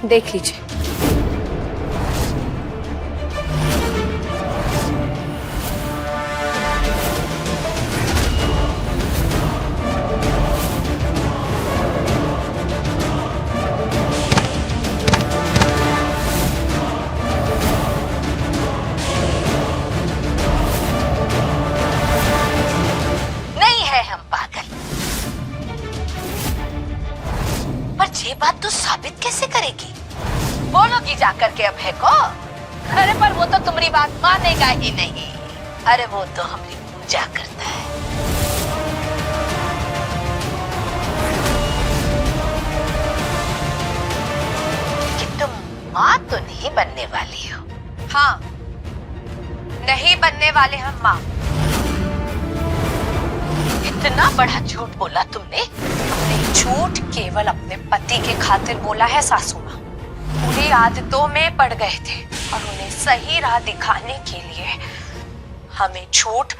देख लीजिए। नहीं है हम पागल, पर ये बात तो साबित कैसे करेगी? बोलोगी जाकर के अभय को? अरे पर वो तो तुम्हारी बात मानेगा ही नहीं। अरे वो तो हमारी पूजा करता है। कि तुम माँ तो नहीं बनने वाली हो। हाँ, नहीं बनने वाले हम माँ। इतना बड़ा झूठ बोला तुमने? हमने झूठ केवल अपने पति के खातिर बोला है सासू माँ। बुरी आदतों में पड़ गए थे और उन्हें सही राह दिखाने के लिए हमें झूठ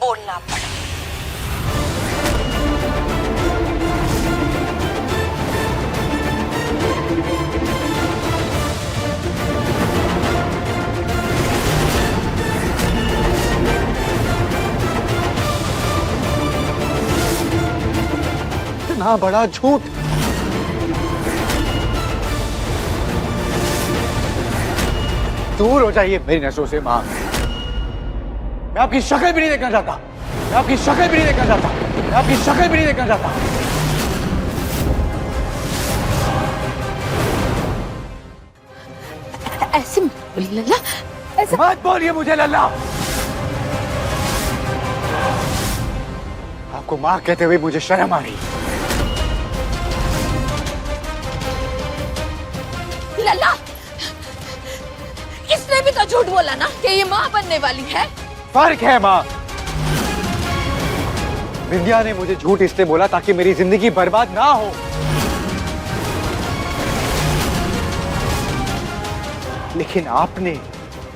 बोलना पड़ा। इतना बड़ा झूठ! दूर हो जाइए मेरी नजरों से मां। मैं आपकी शक्ल भी नहीं देखना चाहता। मैं आपकी शक्ल भी नहीं देखना चाहता। मैं आपकी शक्ल भी नहीं देखना चाहता। ऐसे मत बोलिए लल्ला, ऐसे मत बोलिए मुझे लल्ला। आपको मां कहते हुए मुझे शर्म आ रही। लल्ला, इसने भी तो झूठ बोला ना कि ये माँ बनने वाली है। फर्क है मां। विंध्या ने मुझे झूठ इसलिए बोला ताकि मेरी जिंदगी बर्बाद ना हो। लेकिन आपने,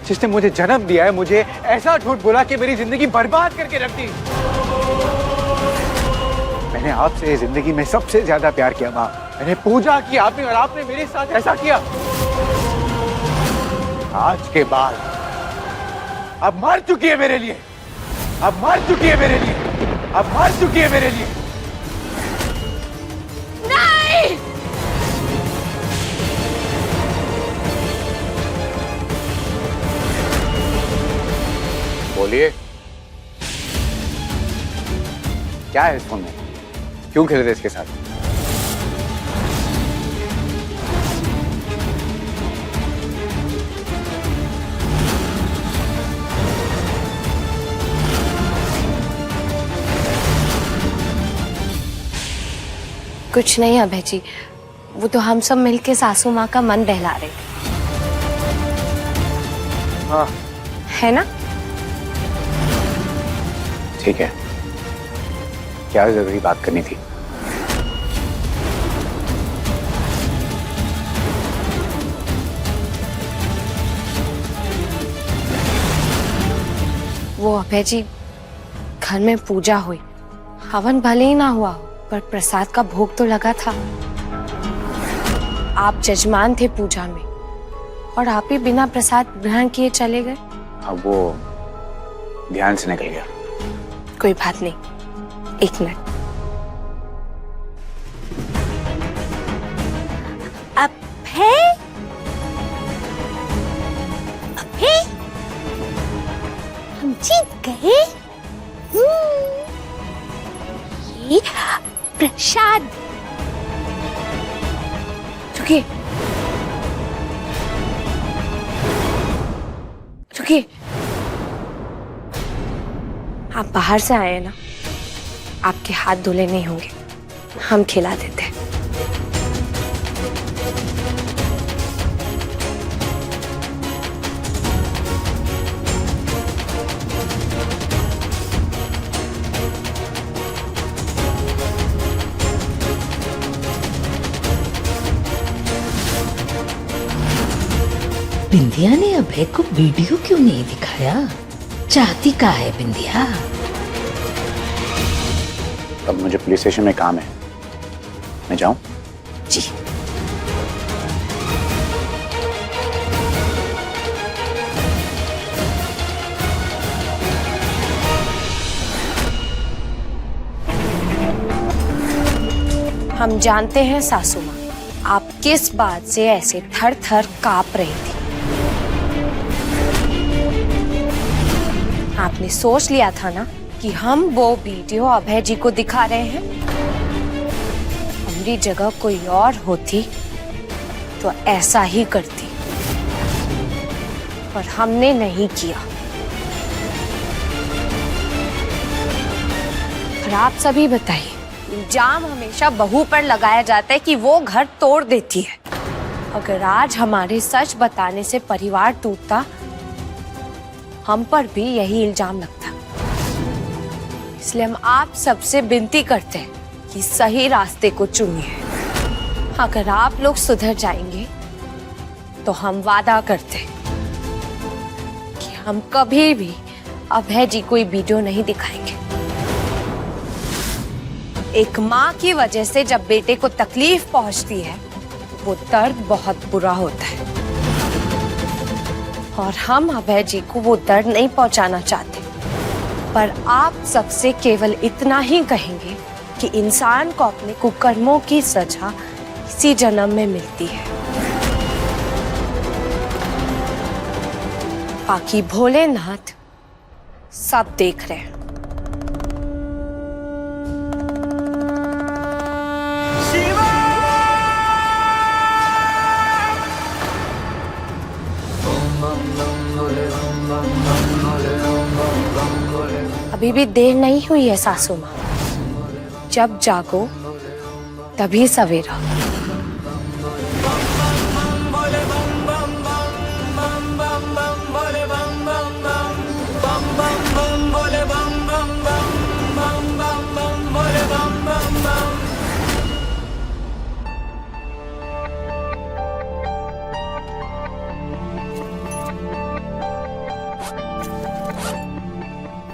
जिसने मुझे जन्म दिया है, मुझे ऐसा झूठ बोला कि मेरी जिंदगी बर्बाद करके रख दी। मैंने आपसे जिंदगी में सबसे ज्यादा प्यार किया मां। मैंने पूजा की आपने, और आपने मेरे साथ ऐसा किया। आज के बाद अब मर चुकी है मेरे लिए। अब मर चुकी है मेरे लिए। अब मर चुकी है मेरे लिए। नहीं, बोलिए, क्या है इस फोन में? क्यों खेल रहे इसके साथ? कुछ नहीं अभय जी, वो तो हम सब मिलके सासू माँ का मन बहला रहे थे। हाँ, है ना? ठीक है। क्या जरूरी बात करनी थी? वो अभय जी, घर में पूजा हुई, हवन भले ही ना हुआ पर प्रसाद का भोग तो लगा था। आप जजमान थे पूजा में और आप ही बिना प्रसाद ग्रहण किए चले गए। अब वो ध्यान से निकल गया। कोई बात नहीं, एक मिनट। अभय, अभय, हम जीत गए। ये प्रसाद। रुकिए, रुकिए। आप बाहर से आए हैं ना, आपके हाथ धुले नहीं होंगे, हम खिला देते हैं। बिंदिया ने अभय को वीडियो क्यों नहीं दिखाया? चाहती का है बिंदिया? अब मुझे पुलिस स्टेशन में काम है, मैं जाऊं? जी। हम जानते हैं सासू माँ, आप किस बात से ऐसे थर थर कांप रही थी। आपने सोच लिया था ना कि हम वो वीडियो अभय जी को दिखा रहे हैं। हमारी जगह कोई और होती तो ऐसा ही करती, पर हमने नहीं किया। और आप सभी बताइए, इल्जाम हमेशा बहू पर लगाया जाता है कि वो घर तोड़ देती है। अगर आज हमारे सच बताने से परिवार टूटता, हम पर भी यही इल्जाम लगता। इसलिए हम आप सबसे विनती करते हैं कि सही रास्ते को चुनिए। अगर आप लोग सुधर जाएंगे तो हम वादा करते हैं कि हम कभी भी अभय जी को वीडियो नहीं दिखाएंगे। एक माँ की वजह से जब बेटे को तकलीफ पहुंचती है, वो दर्द बहुत बुरा होता है, और हम अभय जी को वो दर्द नहीं पहुंचाना चाहते। पर आप सबसे केवल इतना ही कहेंगे कि इंसान को अपने कुकर्मों की सजा इसी जन्म में मिलती है। बाकी भोलेनाथ सब देख रहे हैं। अभी भी देर नहीं हुई है सासू माँ, जब जागो तभी सवेरा।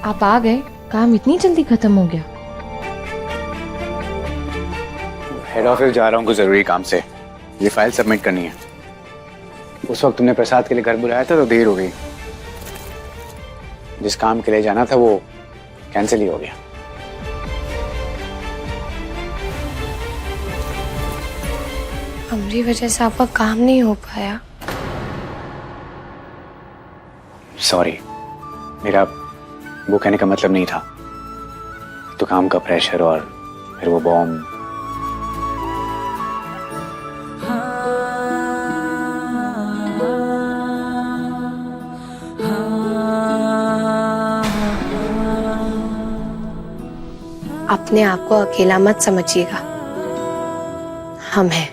आप आ गए, काम इतनी जल्दी खत्म हो गया? हेड ऑफिस जा रहा हूँ कुछ जरूरी काम से। ये फाइल सबमिट करनी है। उस वक्त तुमने प्रसाद के लिए घर बुलाया था तो देर हो गई। जिस काम के लिए जाना था वो कैंसिल ही हो गया। हमारी वजह से आपका काम नहीं हो पाया। सॉरी, मेरा वो कहने का मतलब नहीं था। तो काम का प्रेशर और फिर वो बॉम्ब। अपने आप को अकेला मत समझिएगा, हम हैं।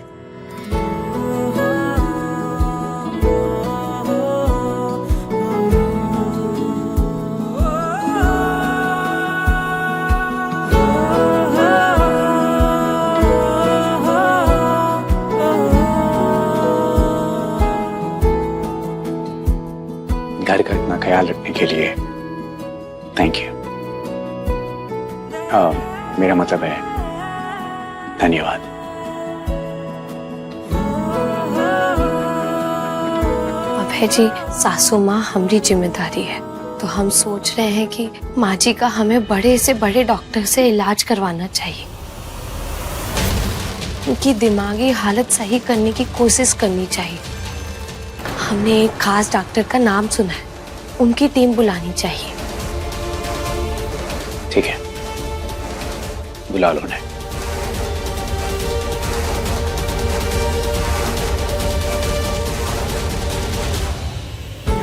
घर का इतना ख्याल रखने के लिए थैंक यू। मेरा मतलब है धन्यवाद। अभय जी, सासू माँ हमारी जिम्मेदारी है, तो हम सोच रहे हैं कि माँ जी का हमें बड़े से बड़े डॉक्टर से इलाज करवाना चाहिए। उनकी दिमागी हालत सही करने की कोशिश करनी चाहिए। हमने एक खास डॉक्टर का नाम सुना है, उनकी टीम बुलानी चाहिए। ठीक है, बुला लो उन्हें।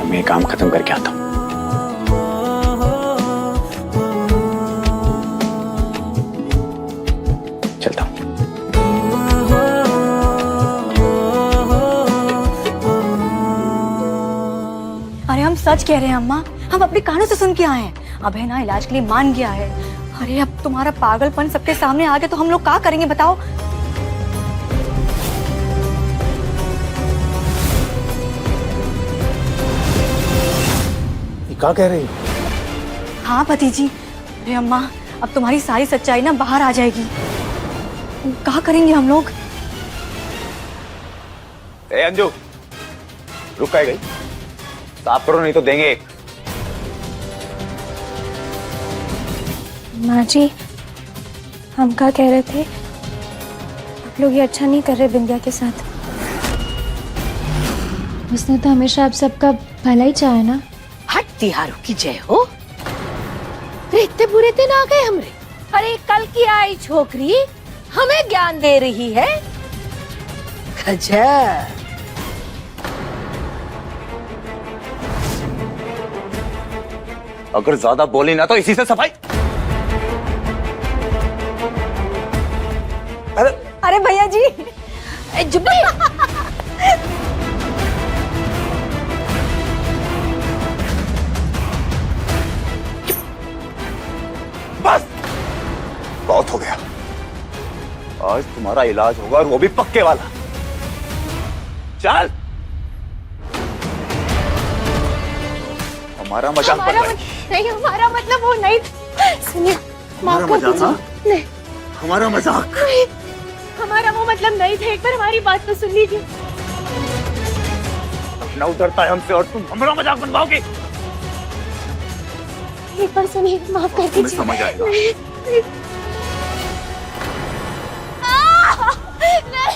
मैं काम खत्म करके आता हूँ। चलता हूँ। अरे हम सच कह रहे हैं अम्मा, हम अपने कानों से सुन के आए हैं। अभय ना इलाज के लिए मान गया है। अरे अब तुम्हारा पागलपन सबके सामने आ गया तो हम लोग क्या करेंगे बताओ? ये क्या कह रही? हाँ भतीजी। अरे अम्मा, अब तुम्हारी सारी सच्चाई ना बाहर आ जाएगी। क्या करेंगे हम लोग? ए अंजू, रुक गई, साफ करो नहीं तो देंगे। माँ जी, हम क्या कह रहे थे? आप लोग ये अच्छा नहीं कर रहे बिंदिया के साथ। उसने तो हमेशा आप सबका भला ही चाहा ना। हट तिहारों की जय हो। अरे इतने बुरे दिन आ गए हमरे। अरे कल की आई छोकरी हमें ज्ञान दे रही है। गजब। अगर ज्यादा बोली ना तो इसी से सफाई। अरे भैया जी, जुबली बस बहुत हो गया। आज तुम्हारा इलाज होगा और वो भी पक्के वाला। चल हमारा मजाक बन रहा है। नहीं हमारा मतलब वो नहीं। सुनिए, हमारा मजाक। हाँ? नहीं हमारा मजाक। हमारा वो मतलब नहीं था। एक बार हमारी बात तो सुन लीजिए। अपना उतरता है हमसे और तुम हमारा मजाक बनवाओगे। एक बार सुनिए, माफ कर तुम्हें दीजिए। समझ आएगा। नहीं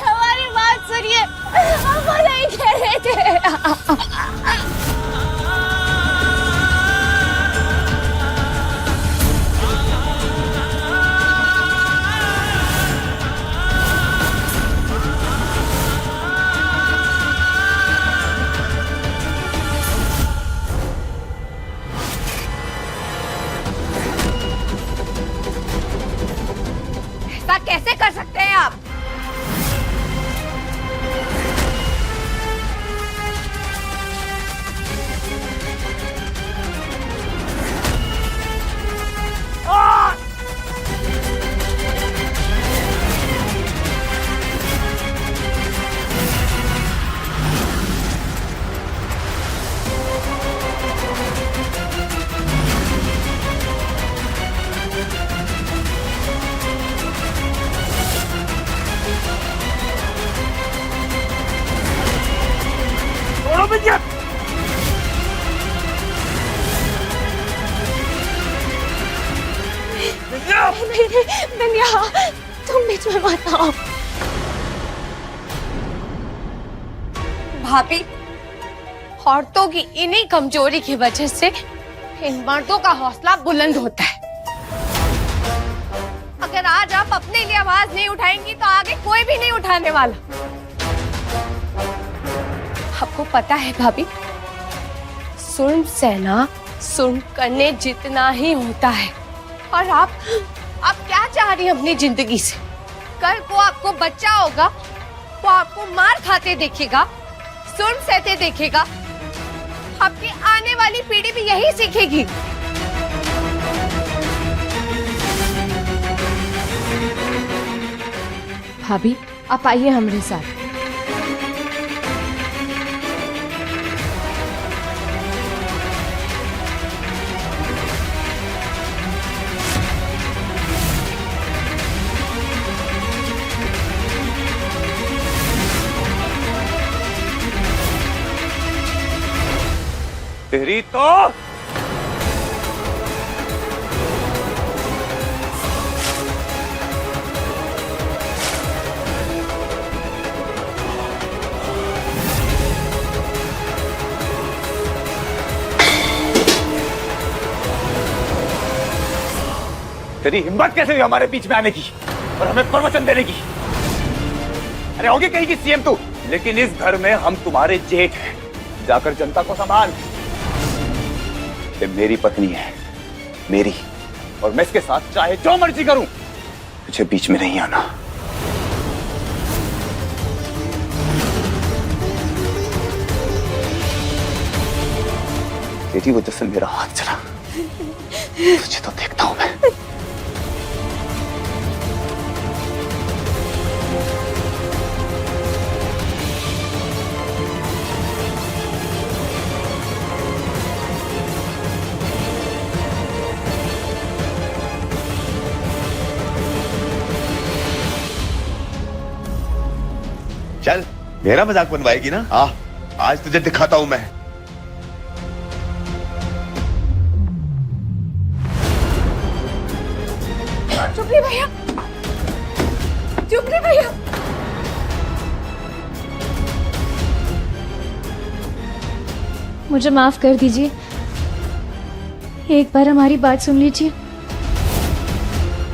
हमारी बात सुनिए, हम वो नहीं कह रहे थे। ऐसा कैसे कर सकते हैं आप? छोड़ो विद्या। बिंदिया, तुम बीच में मत आओ। भाभी, औरतों की इन्हीं कमजोरी की वजह से इन मर्दों का हौसला बुलंद होता है। अगर आज आप अपने लिए आवाज नहीं उठाएंगी तो आगे कोई भी नहीं उठाने वाला। आपको पता है भाभी, सुन सहना सुन करने जितना ही होता है। और आप क्या चाह रही हैं अपनी जिंदगी से? कल को आपको बच्चा होगा, वो आपको मार खाते देखेगा, सुन सहते देखेगा। आपकी आने वाली पीढ़ी भी यही सीखेगी। भाभी, आप आइए हमारे साथ। तेरी तो तेरी हिम्मत कैसे हुई हमारे बीच में आने की और हमें प्रवचन देने की? अरे होगी कहीं की सीएम तू, लेकिन इस घर में हम तुम्हारे जेठ हैं। जाकर जनता को संभाल। ये मेरी पत्नी है, मेरी, और मैं इसके साथ चाहे जो मर्जी करूं, मुझे बीच में नहीं आना। तेरी वजह से मेरा हाथ चला, तुझे तो देखता हूं मैं। चल मेरा मजाक बनवाएगी ना? आज तुझे दिखाता हूं मैं। चुपली भैया, चुपली भैया। मुझे माफ कर दीजिए, एक बार हमारी बात सुन लीजिए।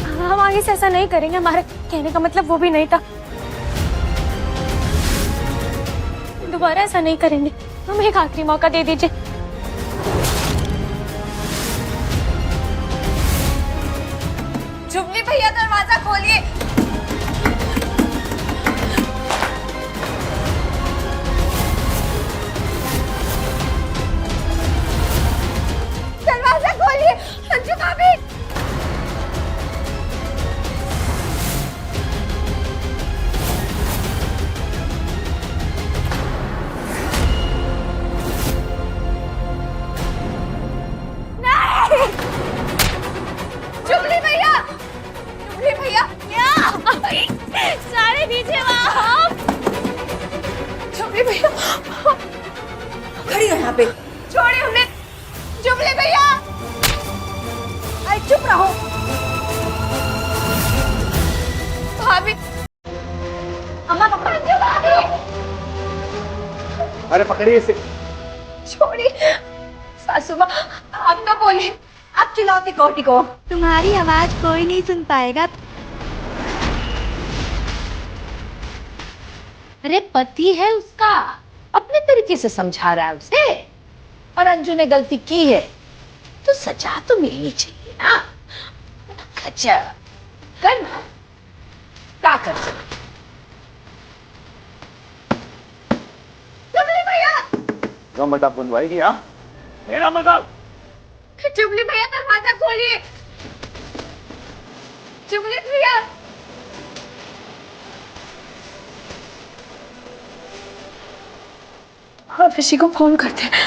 हम आगे से ऐसा नहीं करेंगे, हमारा कहने का मतलब वो भी नहीं था। दोबारा ऐसा नहीं करेंगे, हमें एक आखिरी मौका दे दीजिए। जुबली भैया दरवाजा खोलिए। दरवाजा खोलिए अंजू भाभी। जुबली भैया, जुबली भैया, सारे नीचे वहाँ। जुबली भैया, खड़ी हो यहाँ पे, छोड़िए हमने। जुबली भैया, अरे चुप रहो। भाभी, अम्मा पकड़ो भाभी। अरे पकड़िए इसे। छोड़िए सासू माँ, आप तो बोलिए, आप चिल्लाते कोटी को। तुम्हारी आवाज कोई नहीं सुन पाएगा। अरे पति है उसका, अपने तरीके से समझा रहा है उसे। और अंजू ने गलती की है तो सजा तो मिलनी चाहिए ना। अच्छा करना क्या कर सकते। जुबली भैया, जो मजाक बनवाएगी हाँ, मेरा मजाक। जुबली भैया दरवाजा खोलिए। जुबली भैया, हाँ ऋषि को फोन करते हैं।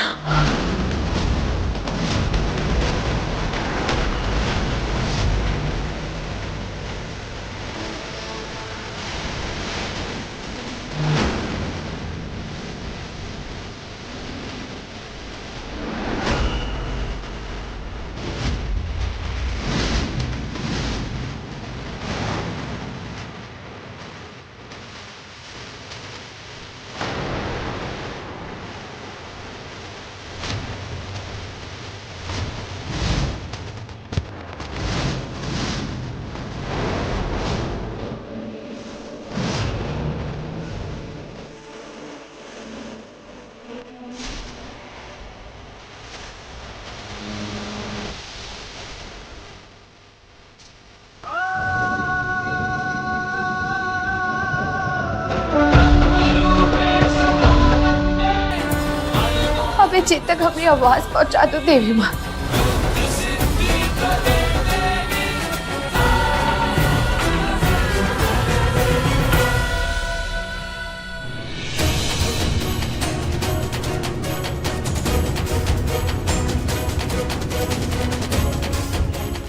अबे चेतक अपनी आवाज पहुंचा दो देवी माँ।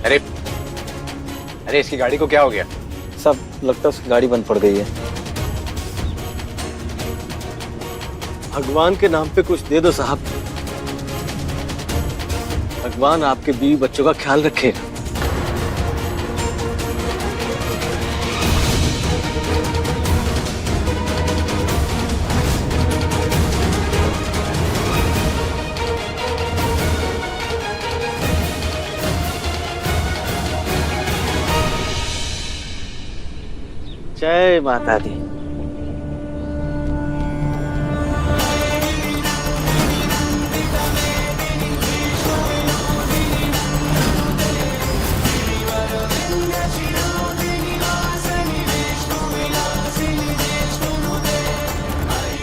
अरे अरे इसकी गाड़ी को क्या हो गया? सब लगता है उसकी गाड़ी बंद पड़ गई है। भगवान के नाम पे कुछ दे दो साहब। भगवान आपके बीवी बच्चों का ख्याल रखे। जय माता दी।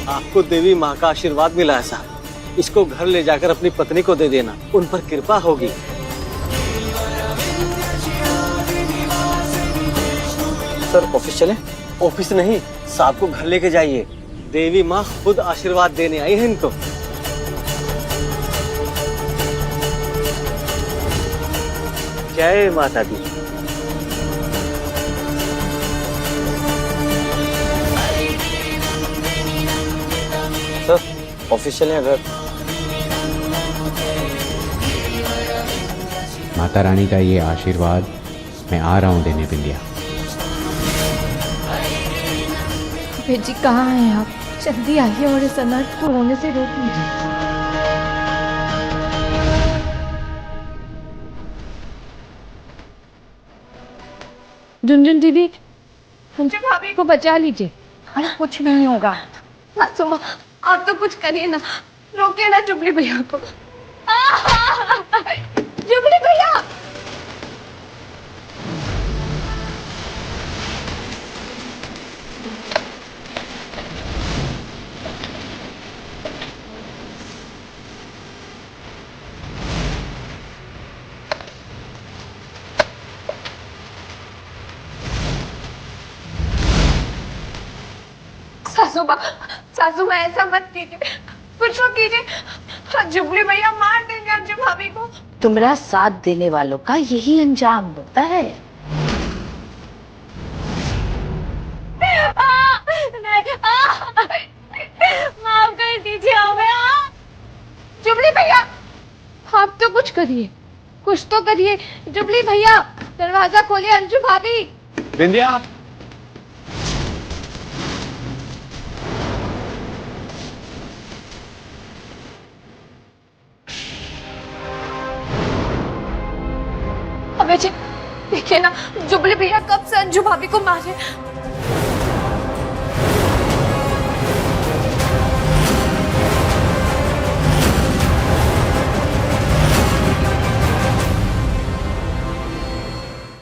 आपको देवी माँ का आशीर्वाद मिला है साहब। इसको घर ले जाकर अपनी पत्नी को दे देना, उन पर कृपा होगी। सर ऑफिस चले? ऑफिस नहीं, साहब को घर लेके जाइए। देवी माँ खुद आशीर्वाद देने आई है इनको। जय माता दी। सर ऑफिस चले अगर। माता रानी का ये आशीर्वाद मैं आ रहा हूँ देने बिंदिया। जी कहाँ हैं आप? जल्दी आइए और इस अनर्थ को होने से रोक लीजिए। झुनझुन दीदी मुझे भाभी को बचा लीजिए। अरे कुछ नहीं होगा। सासू माँ आप तो कुछ करिए ना, रोकिए ना जुबली भैया को। जुबली भैया सासू माँ ऐसा मत कीजिए, कुछ तो कीजिए। जुबली भैया मार देंगे अंजू भाभी को। तुम्हारा साथ देने वालों का यही अंजाम होता है। माफ कर दीजिए हमें। जुबली भैया आप तो कुछ करिए, कुछ तो करिए। जुबली भैया दरवाजा खोलिए, अंजू भाभी। बिंदिया अबे जी देखिए ना, जुबली भैया कब से अंजू भाभी को मारे।